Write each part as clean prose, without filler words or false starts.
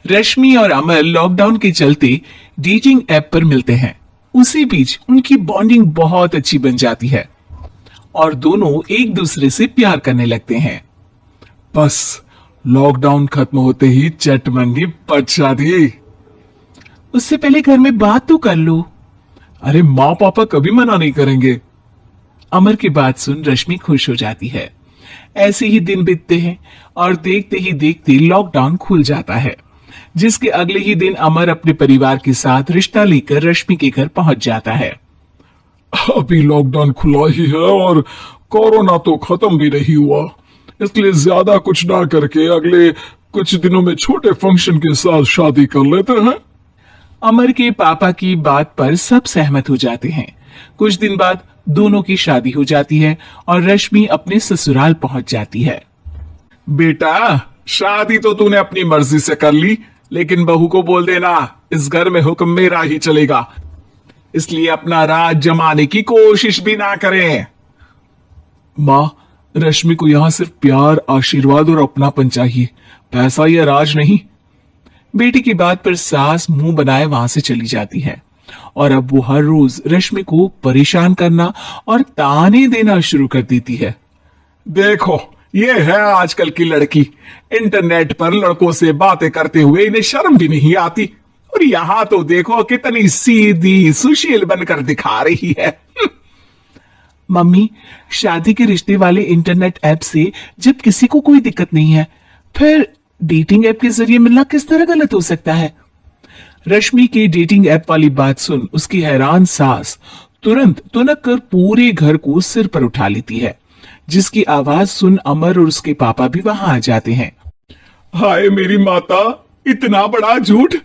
रश्मि और अमर लॉकडाउन के चलते डेटिंग ऐप पर मिलते हैं। उसी बीच उनकी बॉन्डिंग बहुत अच्छी बन जाती है और दोनों एक दूसरे से प्यार करने लगते हैं। बस लॉकडाउन खत्म होते ही चट मंगी पट शादी। उससे पहले घर में बात तो कर लो। अरे माँ पापा कभी मना नहीं करेंगे। अमर की बात सुन रश्मि खुश हो जाती है। ऐसे ही दिन बीतते हैं और देखते ही देखते लॉकडाउन खुल जाता है, जिसके अगले ही दिन अमर अपने परिवार के साथ रिश्ता लेकर रश्मि के घर पहुंच जाता है। अभी लॉकडाउन खुला ही है और कोरोना तो खत्म भी नहीं हुआ, इसलिए ज्यादा कुछ ना करके अगले कुछ दिनों में छोटे फंक्शन के साथ शादी कर लेते हैं। अमर के पापा की बात पर सब सहमत हो जाते हैं। कुछ दिन बाद दोनों की शादी हो जाती है और रश्मि अपने ससुराल पहुंच जाती है। बेटा, शादी तो तूने अपनी मर्जी से कर ली, लेकिन बहू को बोल देना इस घर में हुक्म मेरा ही चलेगा, इसलिए अपना राज जमाने की कोशिश भी ना करें। माँ, रश्मि को यहाँ सिर्फ प्यार, आशीर्वाद और अपनापन चाहिए, पैसा या राज नहीं। बेटी की बात पर सास मुंह बनाए वहां से चली जाती है और अब वो हर रोज रश्मि को परेशान करना और ताने देना शुरू कर देती है। देखो, ये है आजकल की लड़की, इंटरनेट पर लड़कों से बातें करते हुए इन्हें शर्म भी नहीं आती, और यहाँ तो देखो कितनी सीधी सुशील बनकर दिखा रही है। मम्मी, शादी के रिश्ते वाले इंटरनेट ऐप से जब किसी को कोई दिक्कत नहीं है, फिर डेटिंग ऐप के जरिए मिलना किस तरह गलत हो सकता है? रश्मि के डेटिंग ऐप वाली बात सुन उसकी हैरान सास तुरंत तुनक कर पूरे घर को सिर पर उठा लेती है, जिसकी आवाज सुन अमर और उसके पापा भी वहां आ जाते हैं। हाय मेरी माता, इतना बड़ा झूठ!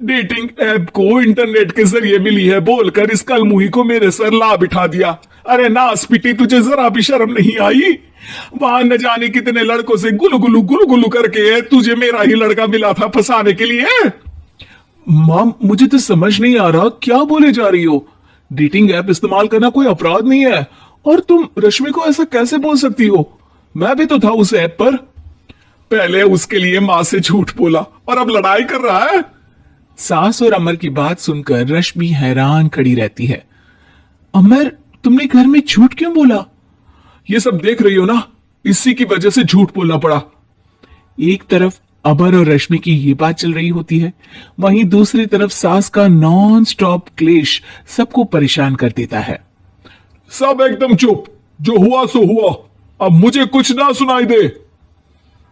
डेटिंग ऐप को इंटरनेट के जरिए मिली है बोलकर इस कलमुही को मेरे सर ला बिठा दिया। अरे नास पिटी, तुझे जरा भी शर्म नहीं आई? वहां न जाने कितने लड़कों से गुलु गुलु करके तुझे मेरा ही लड़का मिला था फंसाने के लिए। मां, मुझे तो समझ नहीं आ रहा क्या बोले जा रही हो। डेटिंग ऐप इस्तेमाल करना कोई अपराध नहीं है, और तुम रश्मि को ऐसा कैसे बोल सकती हो? मैं भी तो था उस ऐप पर। पहले उसके लिए मां से झूठ बोला और अब लड़ाई कर रहा है। सास और अमर की बात सुनकर रश्मि हैरान खड़ी रहती है। अमर, तुमने घर में झूठ क्यों बोला? ये सब देख रही हो ना, इसी की वजह से झूठ बोलना पड़ा। एक तरफ अमर और रश्मि की ये बात चल रही होती है, वहीं दूसरी तरफ सास का नॉन स्टॉप क्लेश सबको परेशान कर देता है। सब एकदम चुप, जो हुआ सो हुआ, अब मुझे कुछ ना सुनाई दे।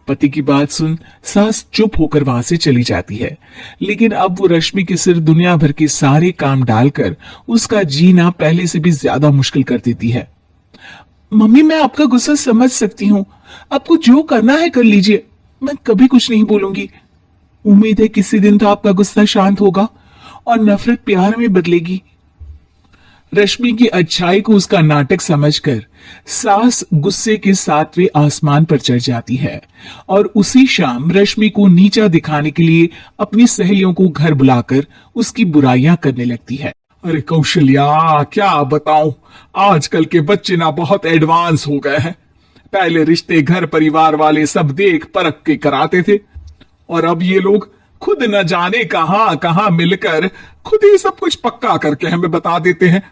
पति की बात सुन सास चुप होकर वहां से चली जाती है, लेकिन अब वो रश्मि के सिर दुनिया भर के सारे काम डालकर उसका जीना पहले से भी ज्यादा मुश्किल कर देती है। मम्मी, मैं आपका गुस्सा समझ सकती हूँ, आपको जो करना है कर लीजिए, मैं कभी कुछ नहीं बोलूंगी। उम्मीद है किसी दिन तो आपका गुस्सा शांत होगा और नफरत प्यार में बदलेगी। रश्मि की अच्छाई को उसका नाटक समझकर सास गुस्से के 7वें आसमान पर चढ़ जाती है और उसी शाम रश्मि को नीचा दिखाने के लिए अपनी सहेलियों को घर बुलाकर उसकी बुराइयां करने लगती है। अरे कौशल्या, क्या बताऊं, आजकल के बच्चे ना बहुत एडवांस हो गए हैं। पहले रिश्ते घर परिवार वाले सब देख परख के कराते थे, और अब ये लोग खुद न जाने कहां कहां मिलकर खुद ही सब कुछ पक्का करके हमें बता देते हैं।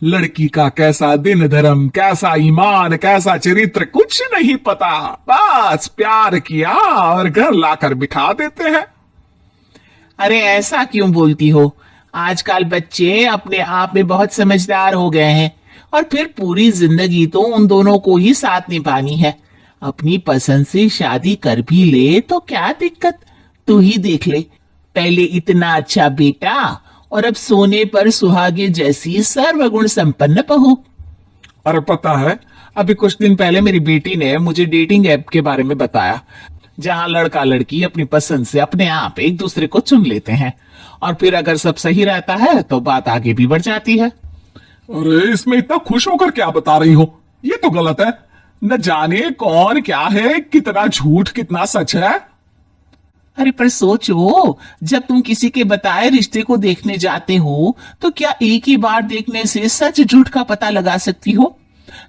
लड़की का कैसा दिन धर्म, कैसा ईमान, कैसा चरित्र कुछ नहीं पता, बस प्यार किया और घर लाकर बिठा देते हैं। अरे ऐसा क्यों बोलती हो? आजकल बच्चे अपने आप में बहुत समझदार हो गए हैं, और फिर पूरी जिंदगी तो उन दोनों को ही साथ निभानी है। अपनी पसंद से शादी कर भी ले तो क्या दिक्कत, तू ही देख ले, पहले इतना अच्छा बेटा और अब सोने पर सुहागे जैसी सर्वगुण संपन्न बहू। और पता है, अभी कुछ दिन पहले मेरी बेटी ने मुझे डेटिंग ऐप के बारे में बताया, जहां लड़का लड़की अपनी पसंद से अपने आप एक दूसरे को चुन लेते हैं, और फिर अगर सब सही रहता है तो बात आगे भी बढ़ जाती है। अरे इसमें इतना खुश होकर क्या बता रही हो? ये तो गलत है। न जाने कौन क्या है, कितना झूठ कितना सच है। अरे पर सोचो, जब तुम किसी के बताए रिश्ते को देखने जाते हो तो क्या एक ही बार देखने से सच झूठ का पता लगा सकती हो?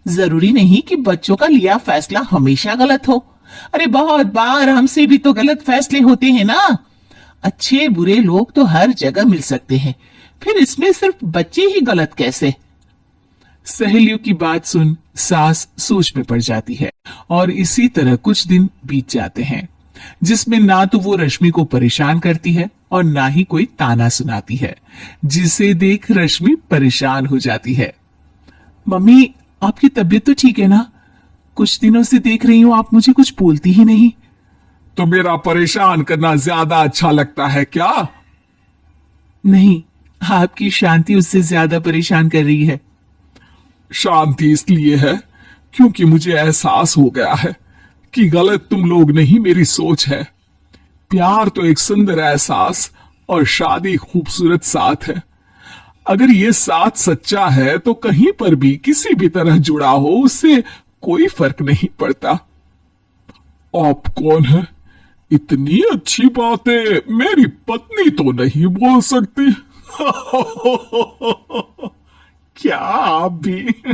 जरूरी नहीं कि बच्चों का लिया फैसला हमेशा गलत हो। अरे बहुत बार हमसे भी तो गलत फैसले होते हैं ना। अच्छे बुरे लोग तो हर जगह मिल सकते हैं, फिर इसमें सिर्फ बच्चे ही गलत कैसे? सहेलियों की बात सुन सास सोच में पड़ जाती है और इसी तरह कुछ दिन बीत जाते हैं जिसमें ना तो वो रश्मि को परेशान करती है और ना ही कोई ताना सुनाती है, जिसे देख रश्मि परेशान हो जाती है। मम्मी, आपकी तबीयत तो ठीक है ना? कुछ दिनों से देख रही हूँ आप मुझे कुछ बोलती ही नहीं। तो मेरा परेशान करना ज्यादा अच्छा लगता है क्या? नहीं, आपकी शांति उससे ज्यादा परेशान कर रही है। शांति इसलिए है क्योंकि मुझे एहसास हो गया है कि गलत तुम लोग नहीं, मेरी सोच है। प्यार तो एक सुंदर एहसास और शादी खूबसूरत साथ है। अगर ये साथ सच्चा है तो कहीं पर भी किसी भी तरह जुड़ा हो उससे कोई फर्क नहीं पड़ता। आप कौन है? इतनी अच्छी बातें मेरी पत्नी तो नहीं बोल सकती। क्या आप भी?